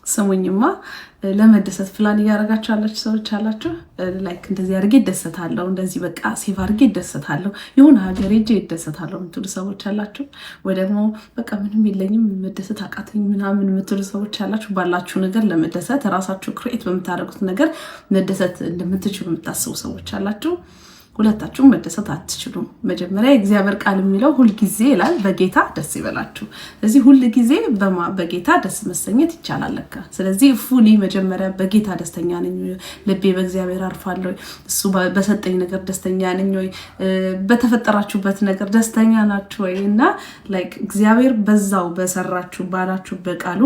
ስሙኝማ ለመደሰት ፕላን እያደረጋችሁ ያላችሁ ሰዎች አላችሁ። ላይክ እንደዚህ አድርጌ ይደሰታለሁ፣ እንደዚህ በቃ ሴቭ አድርጌ ይደሰታለሁ፣ የሆነ ሀገር ሄጄ ይደሰታለሁ የምትሉ ሰዎች አላችሁ። ወይ ደግሞ በቃ ምንም የለኝም መደሰት አቃተኝ ምናምን የምትሉ ሰዎች አላችሁ። ባላችሁ ነገር ለመደሰት ራሳችሁ ክሬኤት በምታደርጉት ነገር መደሰት እንደምትችሉ የምታስቡ ሰዎች አላችሁ። ሁለታችሁም መደሰት አትችሉም። መጀመሪያ የእግዚአብሔር ቃል የሚለው ሁልጊዜ ይላል በጌታ ደስ ይበላችሁ። ስለዚህ ሁልጊዜ በጌታ ደስ መሰኘት ይቻላል ለካ። ስለዚህ ፉሊ መጀመሪያ በጌታ ደስተኛ ነኝ ወይ፣ ልቤ በእግዚአብሔር አርፏል ወይ፣ እሱ በሰጠኝ ነገር ደስተኛ ነኝ ወይ፣ በተፈጠራችሁበት ነገር ደስተኛ ናችሁ ወይ እና ላይክ እግዚአብሔር በዛው በሰራችሁ ባላችሁ በቃሉ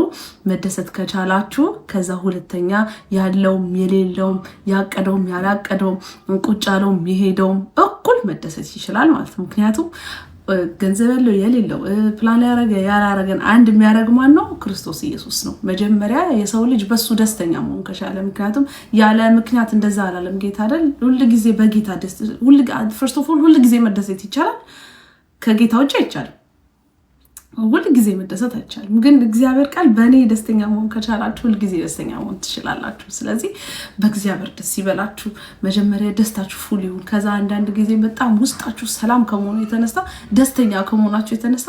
መደሰት ከቻላችሁ ከዛ ሁለተኛ ያለውም የሌለውም ያቀደውም ያላቀደውም ቁጭ ያለውም የሄደው እኩል መደሰት ይችላል ማለት ነው። ምክንያቱም ገንዘብ ያለው የሌለው ፕላን ያረገ ያላረገን አንድ የሚያደርግ ማን ነው? ክርስቶስ ኢየሱስ ነው። መጀመሪያ የሰው ልጅ በሱ ደስተኛ መሆን ከቻለ፣ ምክንያቱም ያለ ምክንያት እንደዛ አላለም ጌታ አይደል? ሁልጊዜ በጌታ ደስ ፈርስት ኦፍ ኦል ሁልጊዜ መደሰት ይቻላል፣ ከጌታ ውጭ አይቻልም። ሁልጊዜ መደሰት አይቻልም። ግን እግዚአብሔር ቃል በእኔ ደስተኛ መሆን ከቻላችሁ ሁልጊዜ ደስተኛ መሆን ትችላላችሁ። ስለዚህ በእግዚአብሔር ደስ ይበላችሁ። መጀመሪያ ደስታችሁ ፉል ይሁን። ከዛ አንዳንድ ጊዜ በጣም ውስጣችሁ ሰላም ከመሆኑ የተነሳ ደስተኛ ከመሆናችሁ የተነሳ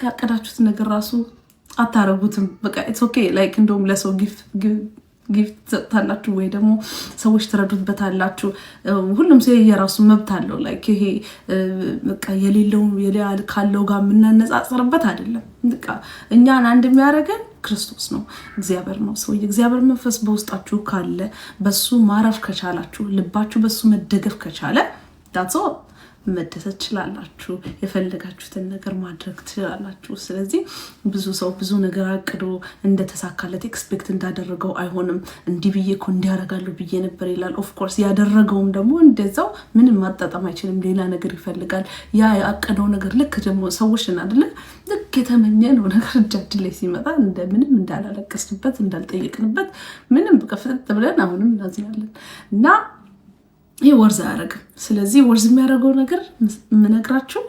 ያቀዳችሁት ነገር ራሱ አታረጉትም። በቃ ኢትስ ኦኬ ላይክ እንደውም ለሰው ጊፍት ትሰጣላችሁ ወይ ደግሞ ሰዎች ትረዱበታላችሁ። ሁሉም ሰው የራሱ መብት አለው። ላይክ ይሄ በቃ የሌለው ካለው ጋር የምናነጻጽርበት አይደለም። በቃ እኛን አንድ የሚያደርገን ክርስቶስ ነው፣ እግዚአብሔር ነው። ሰው የእግዚአብሔር መንፈስ በውስጣችሁ ካለ በሱ ማረፍ ከቻላችሁ፣ ልባችሁ በሱ መደገፍ ከቻለ ዳትስ ኦል መደሰት ትችላላችሁ። የፈለጋችሁትን ነገር ማድረግ ትችላላችሁ። ስለዚህ ብዙ ሰው ብዙ ነገር አቅዶ እንደተሳካለት ኤክስፔክት እንዳደረገው አይሆንም። እንዲህ ብዬ እኮ እንዲያደርጋለሁ ብዬ ነበር ይላል። ኦፍኮርስ ያደረገውም ደግሞ እንደዛው ምንም ማጣጣም አይችልም። ሌላ ነገር ይፈልጋል። ያ ያቀደው ነገር ልክ ደግሞ ሰዎች አይደለ ልክ የተመኘነው ነገር እጃችን ላይ ሲመጣ እንደምንም እንዳላለቀስንበት እንዳልጠየቅንበት ምንም በቃ ፍጥጥ ብለን አሁንም እናዝናለን እና ይህ ወርዝ አያደርግም። ስለዚህ ወርዝ የሚያደርገው ነገር የምነግራችሁ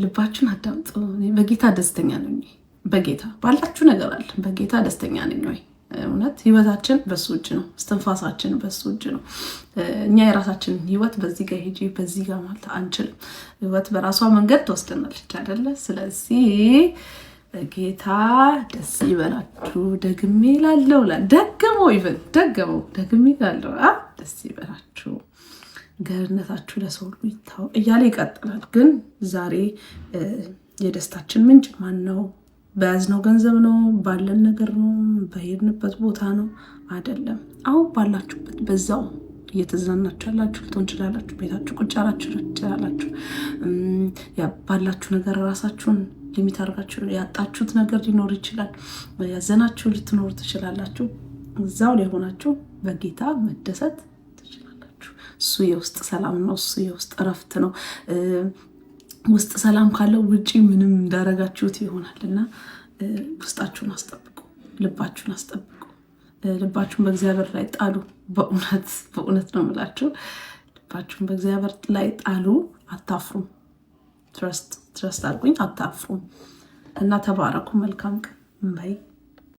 ልባችሁን አዳምጡ። በጌታ ደስተኛ ነኝ። በጌታ ባላችሁ ነገር አለ። በጌታ ደስተኛ ነኝ ወይ? እውነት ህይወታችን በሱ እጅ ነው። እስትንፋሳችን በሱ እጅ ነው። እኛ የራሳችንን ህይወት በዚህ ጋር ሄጂ በዚህ ጋር ማለት አንችልም። ህይወት በራሷ መንገድ ትወስደናለች አይደለ? ስለዚህ በጌታ ደስ ይበላችሁ። ደግሜ ላለው ደግሜ ላለው ደስ ይበላችሁ። ገርነታችሁ ለሰው ሁሉ ይታወቅ እያለ ይቀጥላል። ግን ዛሬ የደስታችን ምንጭ ማን ነው? በያዝነው ገንዘብ ነው? ባለን ነገር ነው? በሄድንበት ቦታ ነው? አይደለም። አሁን ባላችሁበት በዛው እየተዝናናችሁ ያላችሁ ልትሆን ትችላላችሁ። ቤታችሁ ቁጭ ያላችሁ ትችላላችሁ። ባላችሁ ነገር ራሳችሁን ሊሚት አድርጋችሁ ያጣችሁት ነገር ሊኖር ይችላል። ያዘናችሁ ልትኖሩ ትችላላችሁ። እዛው ላይ ሆናችሁ በጌታ መደሰት ትችላላችሁ። እሱ የውስጥ ሰላም ነው። እሱ የውስጥ እረፍት ነው። ውስጥ ሰላም ካለው ውጪ ምንም እንዳረጋችሁት ይሆናል እና ውስጣችሁን አስጠብቁ፣ ልባችሁን አስጠብቁ። ልባችሁን በእግዚአብሔር ላይ ጣሉ። በእውነት ነው የምላችሁ። ልባችሁን በእግዚአብሔር ላይ ጣሉ። አታፍሩም። ትረስት አድርጉኝ፣ አታፍሩም እና ተባረኩ። መልካም ቀን ባይ